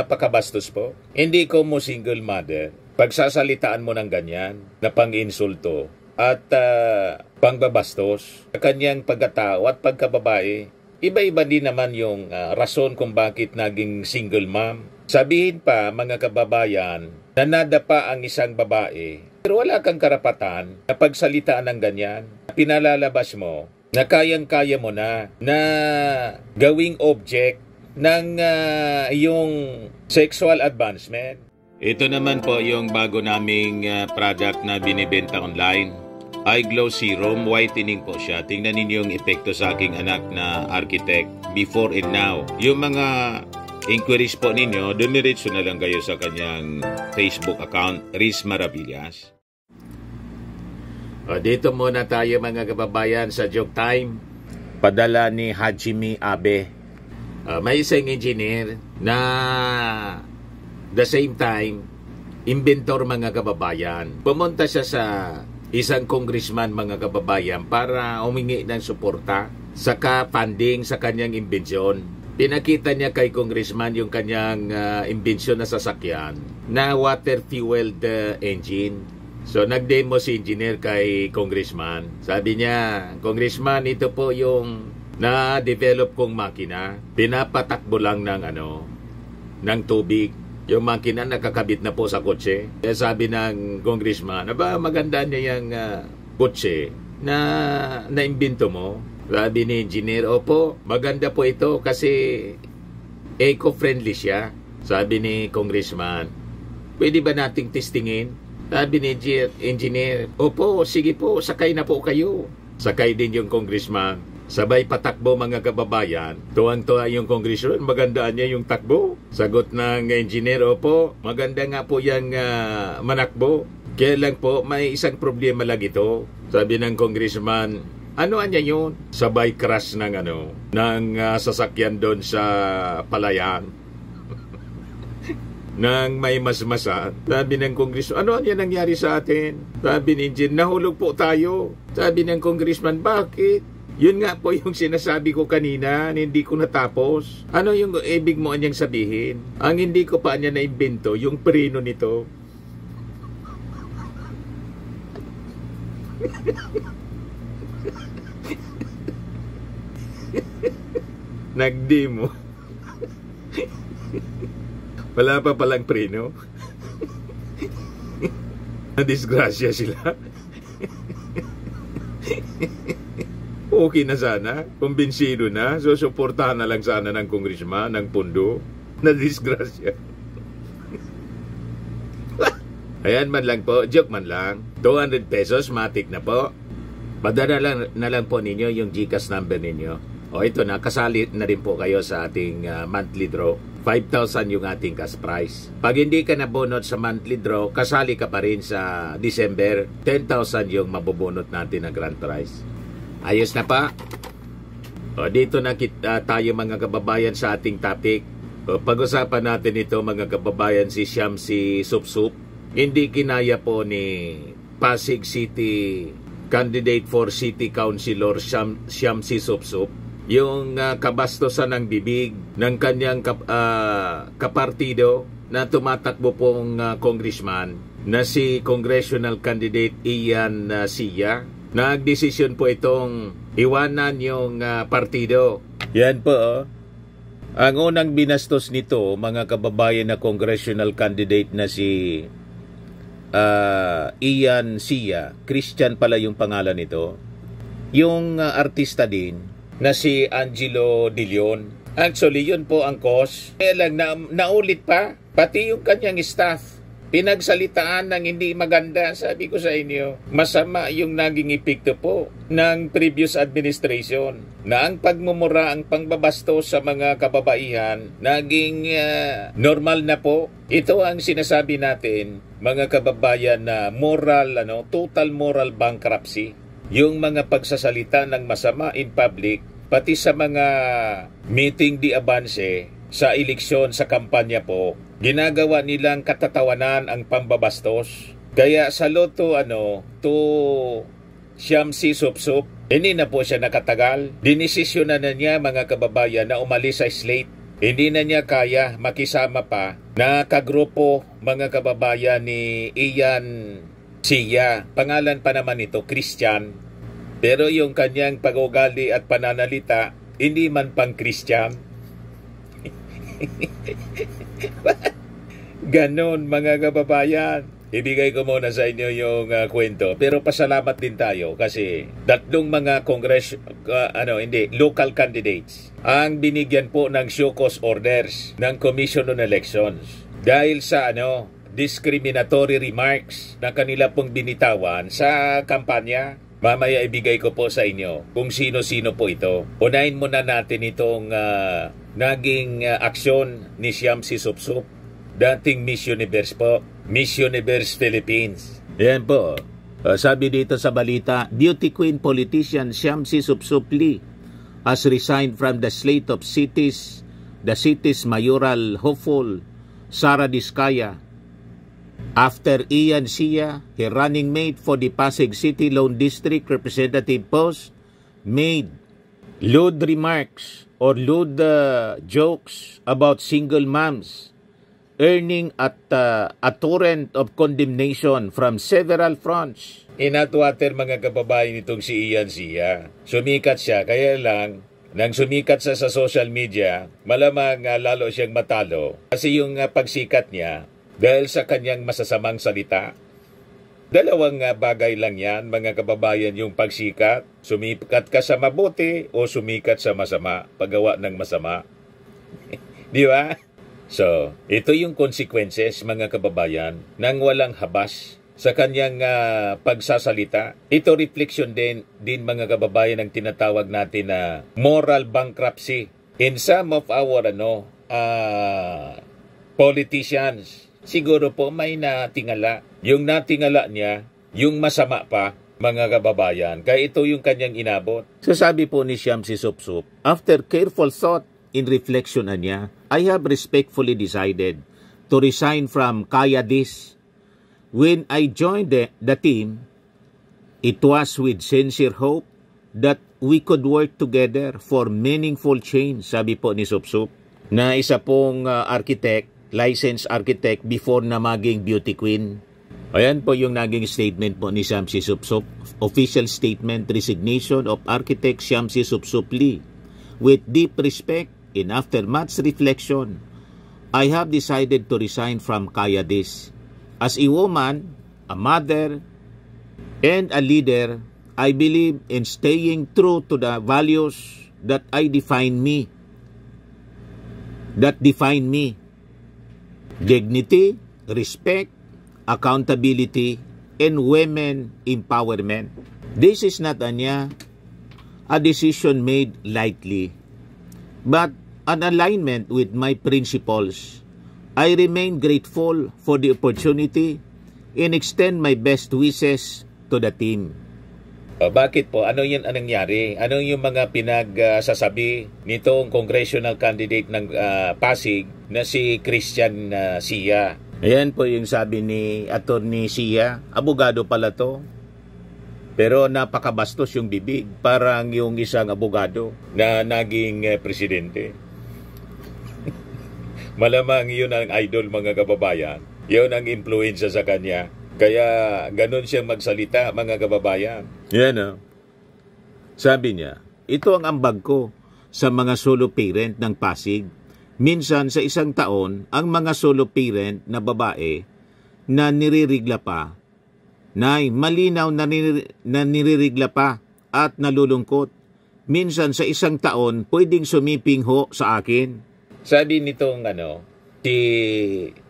napakabastos po. Hindi ko mo single mother. Pagsasalitaan mo ng ganyan na pang-insulto at pangbabastos sa kanyang pagkatao at pagkababae. Iba-iba din naman yung rason kung bakit naging single mom. Sabihin pa mga kababayan na nadapa ang isang babae. Pero wala kang karapatan na pagsalitaan ng ganyan. Pinalalabas mo na kayang-kaya mo na gawing object ng iyong sexual advancement. Ito naman po yung bago naming product na binibenta online. Eye Glow Serum, whitening po siya. Tingnan ninyo yung epekto sa aking anak na architect before and now. Yung mga inquiries po ninyo, dumiretso na lang kayo sa kanyang Facebook account, Riz Maravillas. Dito muna tayo mga kababayan sa Joke Time. Padala ni Hajime Abe. May isang engineer na the same time, inventor mga kababayan. Pumunta siya sa isang congressman mga kababayan para humingi ng suporta saka funding sa kanyang imbensyon. Pinakita niya kay congressman yung kanyang imbensyon na sasakyan na water-fueled engine. So nag-demo si engineer kay congressman. Sabi niya, congressman, ito po yung na-develop kong makina. Pinapatakbo lang ng tubig. Yung makina nakakabit na po sa kotse. Kaya sabi ng congressman, aba maganda niya yung kotse na naimbento mo. Sabi ni engineer, opo, maganda po ito kasi eco-friendly siya. Sabi ni congressman, pwede ba nating testingin? Sabi ni engineer, opo, sige po, sakay na po kayo. Sakay din yung congressman. Sabay patakbo mga kababayan. Tuwang-tuwa yung congressman, magandaan niya yung takbo. Sagot ng engineer, opo, maganda nga po yung manakbo. Kaya lang po, may isang problema lang ito. Sabi ng congressman, ano anya yun? Sabay crash ng sasakyan doon sa palayan. Nang may masmasan, sabi ng congressman, ano yan nangyari sa atin? Sabi ni engineer, nahulog po tayo. Sabi ng congressman, bakit? Yun nga po yung sinasabi ko kanina, hindi ko natapos. Ano yung ibig mo anyang sabihin? Ang hindi ko pa anya naimbento, yung preno nito. Nagdemo. Wala pa palang preno. Nadisgrasya sila. Okay na sana, kumbinsido na, so suportahan na lang sana ng congressman, ng pundo, na disgrasya. Ayan man lang po, joke man lang. 200 pesos, matik na po. Padala na lang po ninyo yung GCash number ninyo. O ito na, kasali na rin po kayo sa ating monthly draw. 5,000 yung ating cash prize. Pag hindi ka nabunot sa monthly draw, kasali ka pa rin sa December. 10,000 yung mabubunot natin na grand prize. Ayos na pa. O, dito na tayo mga kababayan sa ating topic. O, pag-usapan natin ito mga kababayan si Shamsi Supsup. Hindi kinaya po ni Pasig City candidate for City Councilor Shamsi Supsup yung kabastosan ng bibig ng kanyang kapartido na tumatakbo pong congressman na si congressional candidate Ian Sia. Nagdesisyon po itong iwanan yung partido. Yan po. Ang unang binastos nito, mga kababayan na congressional candidate na si Ian Sia. Christian pala yung pangalan nito. Yung artista din na si Angelo De Leon. Actually, yun po ang cause. Kaya lang, naulit pa. Pati yung kanyang staff. Pinagsalitaan ng hindi maganda, sabi ko sa inyo. Masama yung naging epekto po ng previous administration na ang pagmumura, ang pangbabastos sa mga kababaihan, naging normal na po. Ito ang sinasabi natin, mga kababayan, na moral, total moral bankruptcy. Yung mga pagsasalita ng masama in public, pati sa mga meeting di avance, sa eleksyon, sa kampanya po, ginagawa nilang katatawanan ang pambabastos. Kaya sa loto to Shamsi Supsup, hindi na po siya nakatagal. Dinesisyonan na niya mga kababayan na umalis sa slate. Hindi na niya kaya makisama pa na kagrupo mga kababayan ni Ian Sia. Pangalan pa naman ito, Christian. Pero yung kanyang pag-ugali at pananalita, hindi man pang Christian. Ganon mga kababayan. Ibigay ko muna sa inyo yung kwento. Pero pasalamat din tayo kasi tatlong mga local candidates ang binigyan po ng show cause orders ng Commission on Elections dahil sa discriminatory remarks na kanila pong binitawan sa kampanya. Mamaya ibigay ko po sa inyo kung sino-sino po ito. Unahin muna natin itong naging aksyon ni Siam Sisupsup, dating Miss Universe po. Miss Universe Philippines. Yan po. Sabi dito sa balita, beauty queen politician Siam Sisupsup Lee has resigned from the slate of the city's mayoral hopeful Sara Diskaya after Ian Sia, her running mate for the Pasig City Lone District representative post, made lewd remarks or lewd jokes about single moms, earning at a torrent of condemnation from several fronts. Inatwater mga kababayan itong si Ian Sia. Sumikat siya, kaya lang, nang sumikat siya sa social media, malamang lalo siyang matalo. Kasi yung pagsikat niya, dahil sa kanyang masasamang salita. Dalawang bagay lang yan, mga kababayan, yung pagsikat. Sumikat ka sa mabuti o sumikat sa masama, paggawa ng masama. Di ba? So, ito yung consequences, mga kababayan, ng walang habas sa kanyang pagsasalita. Ito reflection din mga kababayan, ang tinatawag natin na moral bankruptcy in some of our politicians. Siguro po may natingala. Yung natingala niya, yung masama pa, mga kababayan. Kaya ito yung kanyang inabot. Sasabi po ni Siam Sisupsup, after careful thought in reflection niya, I have respectfully decided to resign from Kaya This. When I joined the team, it was with sincere hope that we could work together for meaningful change, sabi po ni Supsup, na isa pong architect, licensed architect before na maging beauty queen. Ayan po yung naging statement po ni Siam Sisupsup. Official statement, resignation of architect Siam Sisupsup Lee. With deep respect and after much reflection, I have decided to resign from Kaya This. As a woman, a mother, and a leader, I believe in staying true to the values that define me. Dignity, respect, accountability, and women empowerment. This is not a decision made lightly, but an alignment with my principles. I remain grateful for the opportunity and extend my best wishes to the team. Bakit po? Ano yung nangyari? Ano yung mga pinagsasabi nitong congressional candidate ng Pasig na si Christian Sia? Ayan po yung sabi ni Attorney Sia. Abogado pala to. Pero napakabastos yung bibig. Parang yung isang abogado na naging presidente. Malamang yun ang idol, mga kababayan. Yun ang influensya sa kanya. Kaya ganun siyang magsalita, mga kababayan. Yan Sabi niya, ito ang ambag ko sa mga solo parent ng Pasig. Minsan sa isang taon, ang mga solo parent na babae na niririgla pa, malinaw na niririgla pa at nalulungkot. Minsan sa isang taon, pwedeng sumiping ho sa akin. Sabi nitong si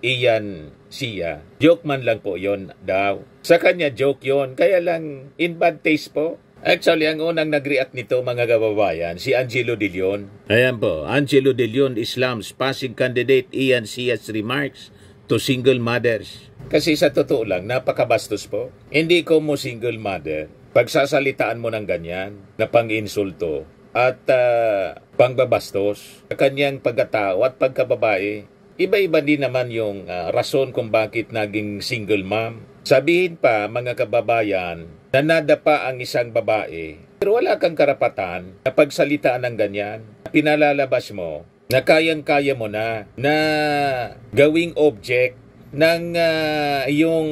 Ian Sia, joke man lang po yon daw. Sa kanya joke yon, kaya lang in bad taste po. Actually, ang unang nag-react nito, mga kababayan, si Angelo De Leon. Ayan po, Angelo De Leon Islam's Pasig candidate Ian Sia's remarks to single mothers. Kasi sa totoo lang, napakabastos po. Hindi ko mo single mother, pagsasalitaan mo ng ganyan, na pang-insulto at pangbabastos sa kanyang pagkatao at pagkababae. Iba-iba din naman yung rason kung bakit naging single mom. Sabihin pa, mga kababayan, na nadapa ang isang babae, pero wala kang karapatan na pagsalitaan ng ganyan. Pinalalabas mo na kayang-kaya mo na gawing object ng yung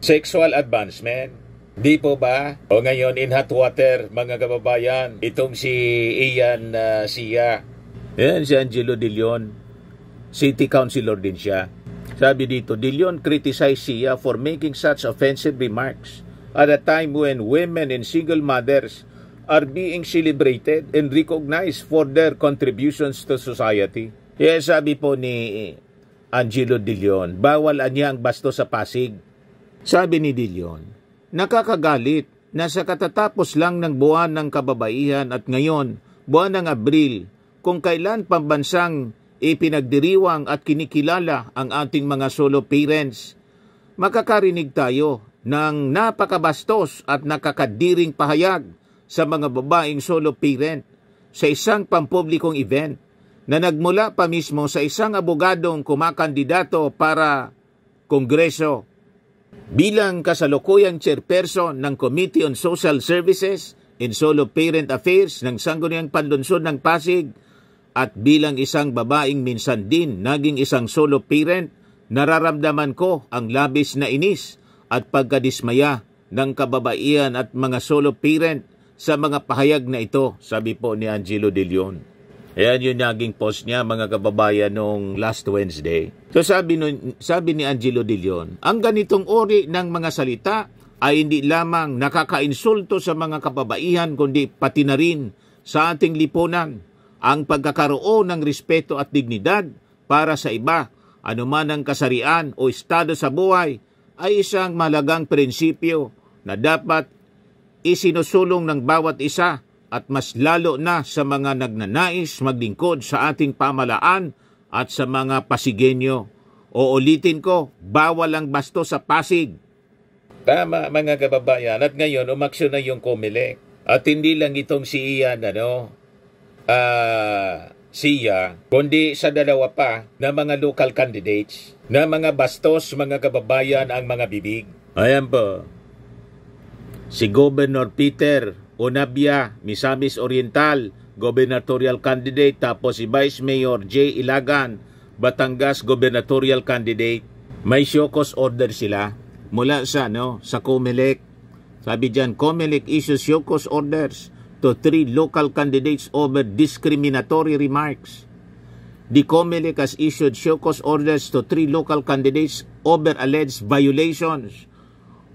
sexual advancement. Di po ba? O ngayon, in hot water, mga kababayan, itong si Ian Sia. Yan, si Angelo De Leon. City Councilor din siya. Sabi dito, De Leon criticized Sia for making such offensive remarks at a time when women and single mothers are being celebrated and recognized for their contributions to society. Kaya sabi po ni Angelo De Leon, bawal niya ang basto sa Pasig. Sabi ni De Leon, nakakagalit na sa katatapos lang ng buwan ng kababaihan at ngayon, buwan ng Abril, kung kailan pambansang ipinagdiriwang at kinikilala ang ating mga solo parents, makakarinig tayo ng napakabastos at nakakadiring pahayag sa mga babaeng solo parent sa isang pampublikong event na nagmula pa mismo sa isang abogadong kumakandidato para Kongreso. Bilang kasalukuyang chairperson ng Committee on Social Services and Solo Parent Affairs ng Sangguniang Panlunsod ng Pasig at bilang isang babaeng minsan din naging isang solo parent, nararamdaman ko ang labis na inis at pagkadismaya ng kababaihan at mga solo parent sa mga pahayag na ito, sabi po ni Angelo De Leon. Ayan yung naging post niya, mga kababayan, noong last Wednesday. So sabi ni Angelo De Leon, ang ganitong uri ng mga salita ay hindi lamang nakakainsulto sa mga kababaihan, kundi pati na rin sa ating lipunan. Ang pagkakaroon ng respeto at dignidad para sa iba, anuman ang kasarian o estado sa buhay, ay isang mahalagang prinsipyo na dapat isinusulong ng bawat isa at mas lalo na sa mga nagnanais maglingkod sa ating pamalaan at sa mga Pasigenyo. O ulitin ko, bawal ang basto sa Pasig. Tama, mga kababayan, at ngayon umaksyon na yung COMELEC. At hindi lang itong si Ian, Sia, kundi sa dalawa pa na mga local candidates, na mga bastos, mga kababayan, ang mga bibig. Ayan po. Si Governor Peter Onabia, Misamis Oriental, gubernatorial candidate, tapos si Vice Mayor J. Ilagan, Batangas gubernatorial candidate. May show cause order sila mula sa COMELEC. Sabi diyan, COMELEC issues show cause orders to 3 local candidates over discriminatory remarks. The COMELEC has issued show cause orders to 3 local candidates over alleged violations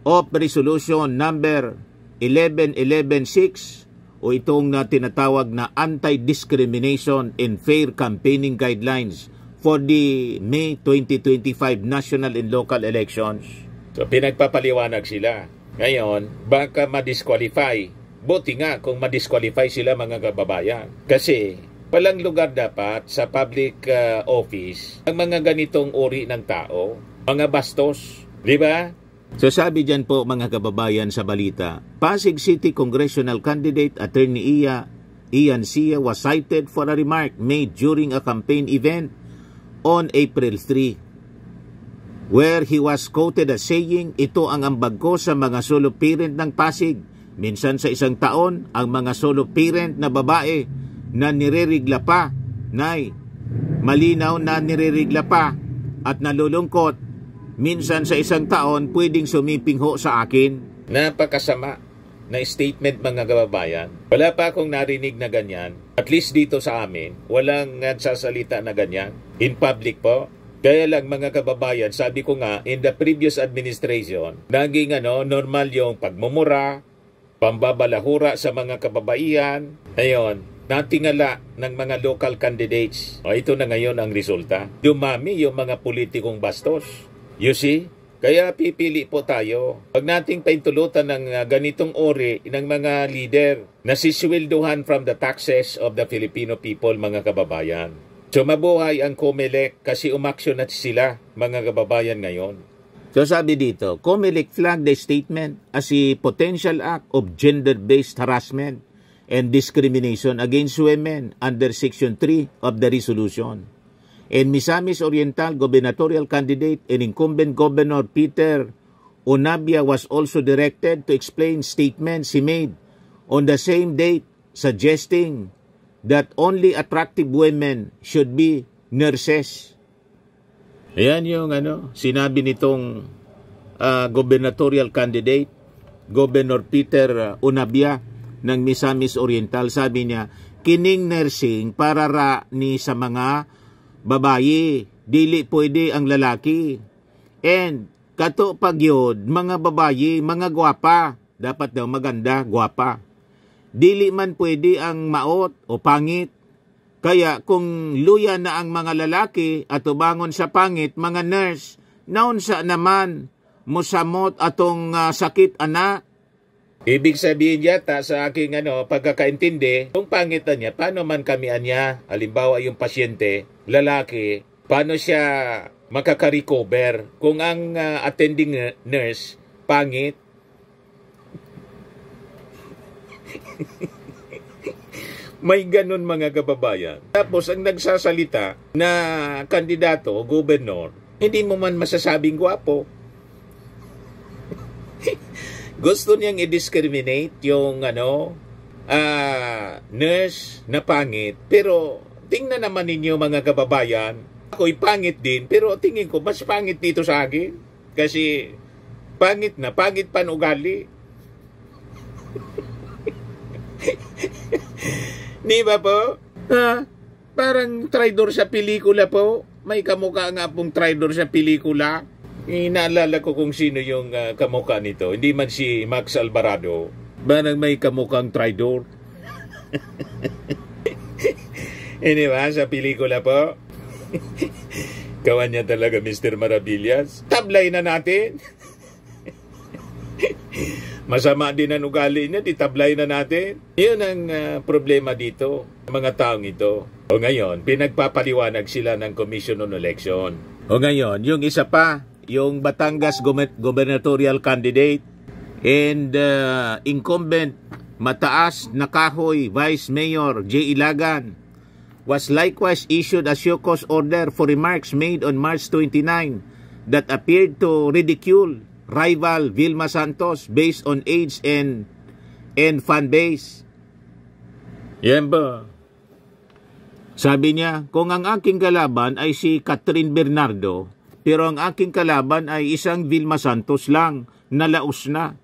of Resolution number 11116 o itong tinatawag na Anti-Discrimination and Fair Campaigning Guidelines for the May 2025 national and local elections. So pinagpapaliwanag sila. Ngayon, baka ma-disqualify. Buti nga kung ma-disqualify sila, mga kababayan. Kasi walang lugar dapat sa public office ang mga ganitong uri ng tao, mga bastos, di ba? So sabi dyan po, mga kababayan, sa balita, Pasig City Congressional Candidate Attorney Ian Sia was cited for a remark made during a campaign event on April 3, where he was quoted as saying, ito ang ambag ko sa mga solo parent ng Pasig. Minsan sa isang taon, ang mga solo parent na babae na nirerigla pa, malinaw na nirerigla pa at nalulungkot, minsan sa isang taon, pwedeng sumiping ho sa akin. Napakasama na statement, mga kababayan. Wala pa akong narinig na ganyan. At least dito sa amin, walang nagsasalita na ganyan. In public po. Kaya lang, mga kababayan, sabi ko nga, in the previous administration, naging normal yung pagmumura, pambabalahura sa mga kababaihan. Ayun, natingala ng mga local candidates. O ito na ngayon ang resulta. Dumami yung mga politikong bastos. You see? Kaya pipili po tayo. Pag nating paintulutan ng ganitong uri ng mga leader na sisweldohan from the taxes of the Filipino people, mga kababayan. So mabuhay ang COMELEC kasi umaksyon na sila, mga kababayan, ngayon. So sabi dito, COMELEC flagged the statement as a potential act of gender-based harassment and discrimination against women under Section 3 of the resolution. And Misamis Oriental gubernatorial candidate and incumbent Governor Peter Onabia was also directed to explain statements he made on the same date suggesting that only attractive women should be nurses. Ayan yung sinabi nitong gubernatorial candidate, Governor Peter Unabia ng Misamis Oriental. Sabi niya, kining nursing para ra ni sa mga babayi, dili pwede ang lalaki. And kato pag yun, mga babayi, mga gwapa, dapat daw maganda, gwapa. Dili man pwede ang maot o pangit. Kaya kung luya na ang mga lalaki at ubangon sa pangit, mga nurse, naunsa naman musamot atong sakit anak. Ibig sabihin yata sa aking pagkakaintindi, kung pangit na niya, paano man kami anya, halimbawa yung pasyente, lalaki, paano siya makaka-recover kung ang attending nurse, pangit? May ganun mga kababayan. Tapos ang nagsasalita na kandidato, gobernador, hindi mo man masasabing gwapo. Gusto niyang i-discriminate yung nurse na pangit. Pero tingnan naman ninyo mga kababayan, ako'y pangit din, pero tingin ko mas pangit dito sa akin. Kasi pangit pan ugali. Di ba po? Parang traidor sa pelikula po. May kamukha nga pong traidor sa pelikula. Inaalala ko kung sino yung kamukha nito. Hindi man si Max Alvarado. Parang may kamukhang traidor. Diba, sa pelikula po. Kawan niya talaga, Mr. Maravillas. Tablay na natin. Masama din ang ugali niya, ditablay na natin. Yun ang problema dito, mga taong ito. O ngayon, pinagpapaliwanag sila ng Commission on Election. O ngayon, yung isa pa, yung Batangas gubernatorial candidate and incumbent mataas na kahoy Vice Mayor J. Ilagan was likewise issued a show cause order for remarks made on March 29 that appeared to ridicule rival Vilma Santos based on age and fan base. Yan ba? Sabi niya, kung ang aking kalaban ay si Catherine Bernardo, pero ang aking kalaban ay isang Vilma Santos lang, nalaos na.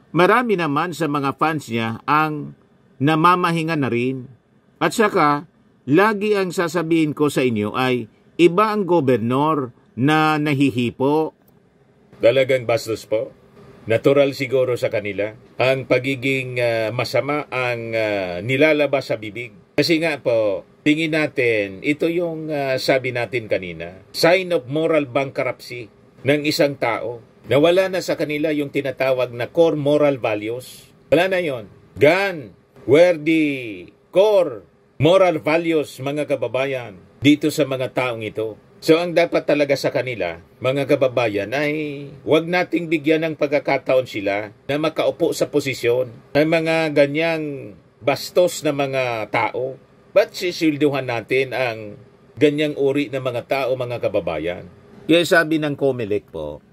Marami naman sa mga fans niya ang namamahinga na rin. At saka, lagi ang sasabihin ko sa inyo ay iba ang gobernador na nahihipo. Dalagang bastos po. Natural siguro sa kanila. Ang pagiging masama ang nilalabas sa bibig. Kasi nga po, tingin natin, ito yung sabi natin kanina, sign of moral bankruptcy ng isang tao. Nawala na sa kanila yung tinatawag na core moral values. Wala na yon. Gone were the core moral values, mga kababayan, dito sa mga taong ito. So ang dapat talaga sa kanila, mga kababayan, ay huwag nating bigyan ng pagkakataon sila na makaupo sa posisyon ng mga ganyang bastos na mga tao. Ba't sisilduhan natin ang ganyang uri ng mga tao, mga kababayan? Kaya sabi ng COMELEC po,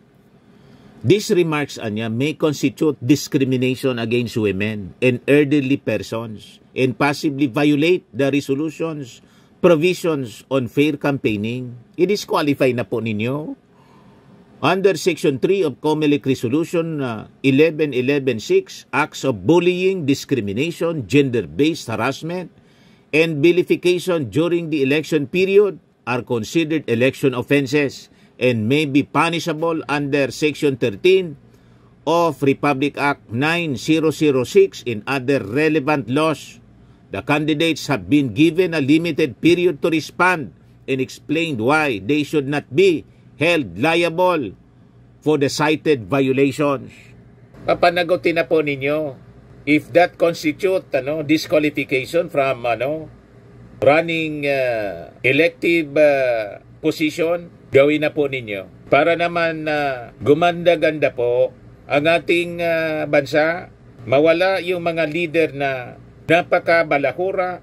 these remarks anya may constitute discrimination against women and elderly persons and possibly violate the resolutions, provisions on fair campaigning. I-disqualify na po ninyo. Under Section 3 of COMELEC Resolution 11116, acts of bullying, discrimination, gender-based harassment, and vilification during the election period are considered election offenses and may be punishable under Section 13 of Republic Act 9006 and other relevant laws. The candidates have been given a limited period to respond and explained why they should not be held liable for the cited violations. Papanagutin na po ninyo if that constitute disqualification from running elective position, gawin na po ninyo. Para naman gumanda-ganda po ang ating bansa, mawala yung mga leader na napakabalahura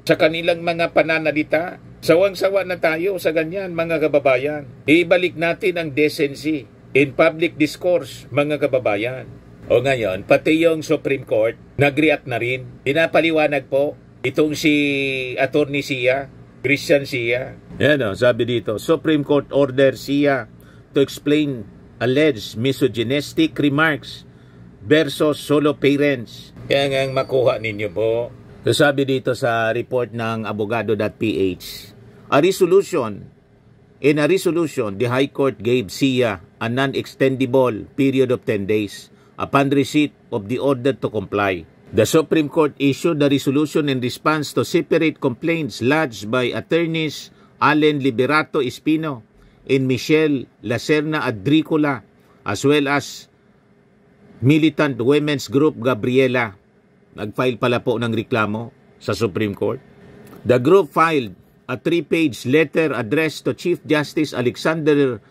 sa kanilang mga pananalita. Sawang-sawa na tayo sa ganyan, mga kababayan. Ibalik natin ang decency in public discourse, mga kababayan. O ngayon, pati yung Supreme Court, nag-react na rin. Pinapaliwanag po, Itong si Attorney Sia, Christian Sia. Yan o, sabi dito, Supreme Court order Sia to explain alleged misogynistic remarks versus solo parents. Kaya nga makuha ninyo po. So sabi dito sa report ng abogado.ph, in a resolution, the High Court gave Sia a non-extendable period of 10 days upon receipt of the order to comply. The Supreme Court issued a resolution in response to separate complaints lodged by attorneys Allen Liberato Espino and Michelle Lacerna Adricola, as well as militant women's group Gabriela. Nag-file pala po ng reklamo sa Supreme Court. The group filed a 3-page letter addressed to Chief Justice Alexander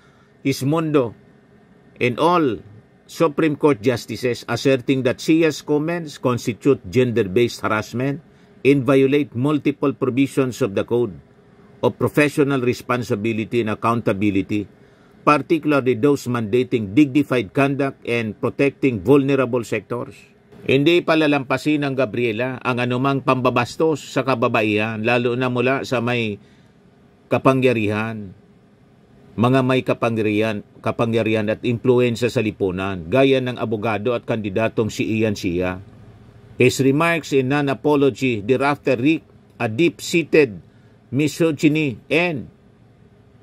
Ismondo and all Supreme Court justices, asserting that Sia's comments constitute gender-based harassment and violate multiple provisions of the Code of Professional Responsibility and Accountability, particularly those mandating dignified conduct and protecting vulnerable sectors. Hindi palalampasin ng Gabriela ang anumang pambabastos sa kababaihan, lalo na mula sa may kapangyarihan, mga may kapangyarihan at impluensya sa lipunan, gaya ng abogado at kandidatong si Ian Sia. His remarks in non-apology thereafter wreak a deep-seated misogyny and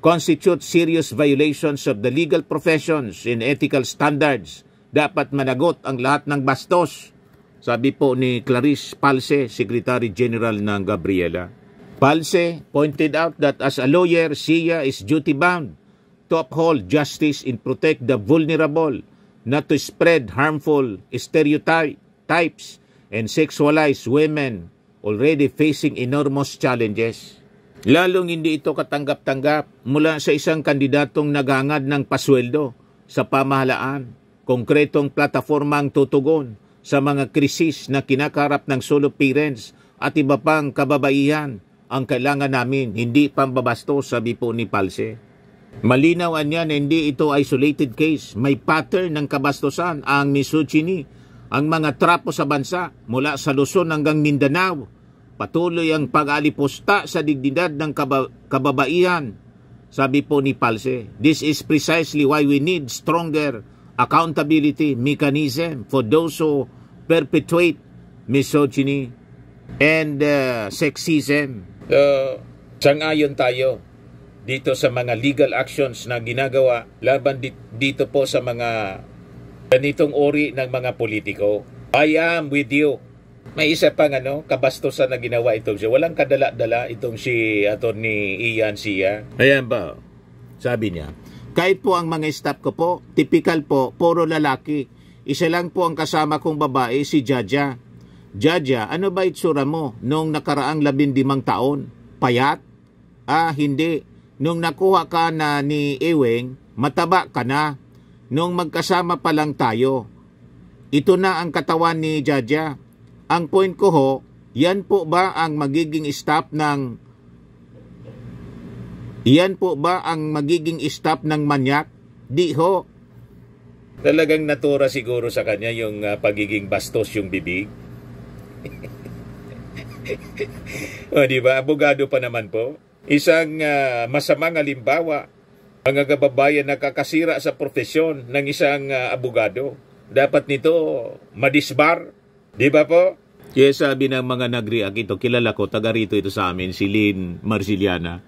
constitute serious violations of the legal professions and ethical standards. Dapat managot ang lahat ng bastos, sabi po ni Clarice Palse, Secretary General ng Gabriela. Palse pointed out that as a lawyer, Sia is duty-bound to uphold justice and protect the vulnerable, not to spread harmful stereotypes and sexualize women already facing enormous challenges. Lalong hindi ito katanggap-tanggap mula sa isang kandidatong naghangad ng pasweldo sa pamahalaan, konkretong plataformang tutugon sa mga krisis na kinakarap ng solo parents at iba pang kababaihan. Ang kailangan namin, hindi pambabastos, sabi po ni Palse. Malinaw niya na hindi ito isolated case. May pattern ng kabastusan, ang misogyny, ang mga trapo sa bansa mula sa Luzon hanggang Mindanao. Patuloy ang pag-alipusta sa dignidad ng kababaihan, sabi po ni Palse. This is precisely why we need stronger accountability mechanism for those who perpetuate misogyny and sexism. Sangayon tayo dito sa mga legal actions na ginagawa laban dito po sa mga ganitong uri ng mga politiko. I am with you. May isa pang kabastusan na ginawa itong siya. Walang kadala-dala itong si Attorney Ian Sia. Ayan ba? Sabi niya, kahit po ang mga staff ko po, typical po, puro lalaki. Isa lang po ang kasama kong babae, si Jaja. Jaja, ano ba itsura mo nung nakaraang 15 taon? Payat? Hindi. Nung nakuha ka na ni Ewing, mataba ka na. Nung magkasama pa lang tayo. Ito na ang katawan ni Jaja. Ang point ko ho, yan po ba ang magiging staff ng manyak? Di ho. Talagang natura siguro sa kanya yung pagiging bastos yung bibig. O diba, abogado pa naman po. Isang masamang halimbawa, mga kababayan na kakasira sa profesyon ng isang abogado. Dapat nito madisbar. Di ba po? Yes, sabi ng mga nag-react ito, kilala ko, taga rito ito sa amin, si Lynn Marciliana.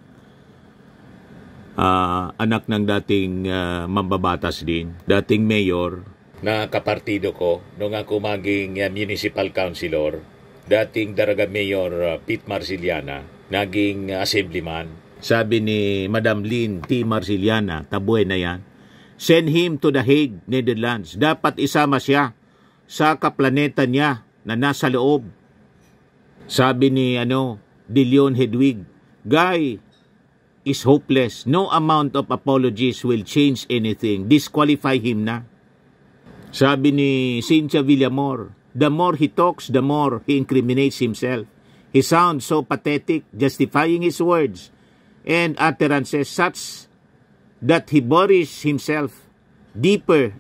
Anak ng dating mambabatas din, dating mayor. Na kapartido ko, nung ako maging municipal councilor, dating Daraga Mayor Pete Marciliana, naging assemblyman. Sabi ni Madam Lynn T. Marciliana, tabuhay na yan, send him to The Hague, Netherlands. Dapat isama siya sa kaplaneta niya na nasa loob. Sabi ni De Leon Hedwig, Guy is hopeless. No amount of apologies will change anything. Disqualify him na. Sabi ni Cynthia Villamor, the more he talks, the more he incriminates himself. He sounds so pathetic, justifying his words and utterances such that he buries himself deeper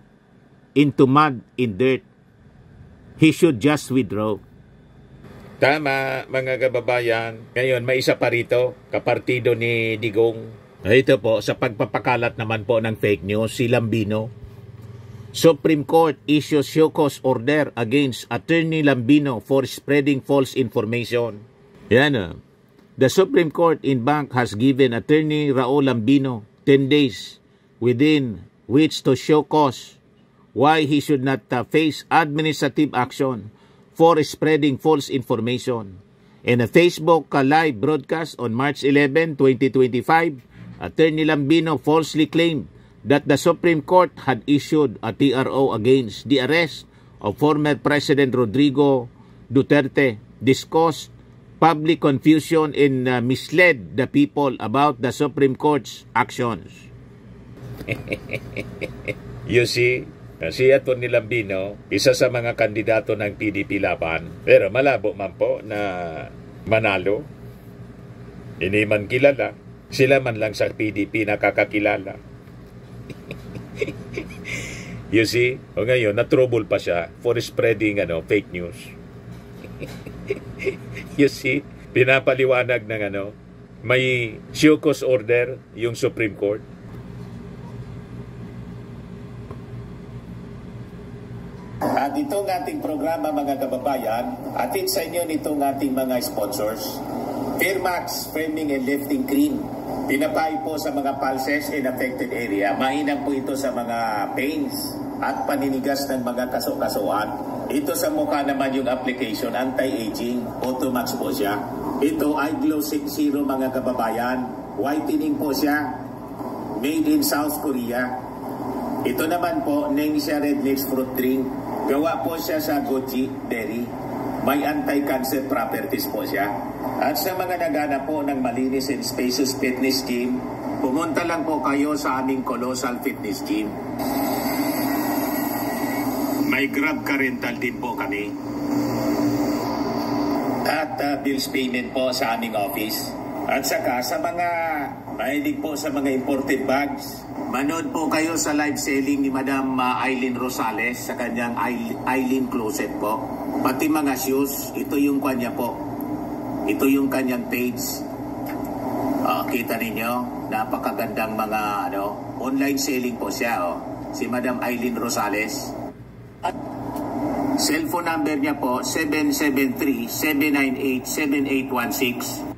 into mud and dirt. He should just withdraw. Tama, mga kababayan. Ngayon, may isa pa rito, kapartido ni Digong. Ito po, sa pagpapakalat naman po ng fake news, si Lambino. Supreme Court issues show cause order against Attorney Lambino for spreading false information. Yan. The Supreme Court in Bank has given Attorney Raul Lambino 10 days within which to show cause why he should not face administrative action for spreading false information. In a Facebook live broadcast on March 11, 2025, Attorney Lambino falsely claimed that the Supreme Court had issued a TRO against the arrest of former President Rodrigo Duterte, discussed public confusion and misled the people about the Supreme Court's actions. You see, si Atty. Lambino, isa sa mga kandidato ng PDP laban, pero malabo man po na manalo. Hindi man kilala. Sila man lang sa PDP nakakakilala. You see, o ngayon, na-trouble pa siya for spreading fake news. You see, pinapaliwanag ng may show cause order yung Supreme Court. At itong ating programa, mga kababayan, atin sa inyo nitong ating mga sponsors. Fairmax Framing and Lifting Cream. Pinapay po sa mga pulses in affected area. Mainam po ito sa mga pains at paninigas ng mga kaso-kasuan. Ito sa mukha naman yung application, anti-aging, Automax po siya. Ito ay Glow 60, mga kababayan. Whitening po siya. Made in South Korea. Ito naman po, Nengxia Red Mix Fruit Drink. Gawa po siya sa goji berry. May anti-cancer properties po siya. At sa mga naghanap po ng malinis and spacious fitness gym, pumunta lang po kayo sa aming Colossal Fitness Gym. May Grab Car Rental din po kami. At bills payment po sa aming office. At saka sa mga mahilig po sa mga imported bags, manood po kayo sa live selling ni Madam Aileen Rosales sa kanyang Aileen Closet po. Pati mga shoes, ito yung kanya po. Ito yung kanyang page. Kita ninyo, napakagandang mga online selling po siya. Si Madam Aileen Rosales. At cellphone number niya po, 773-798-7816.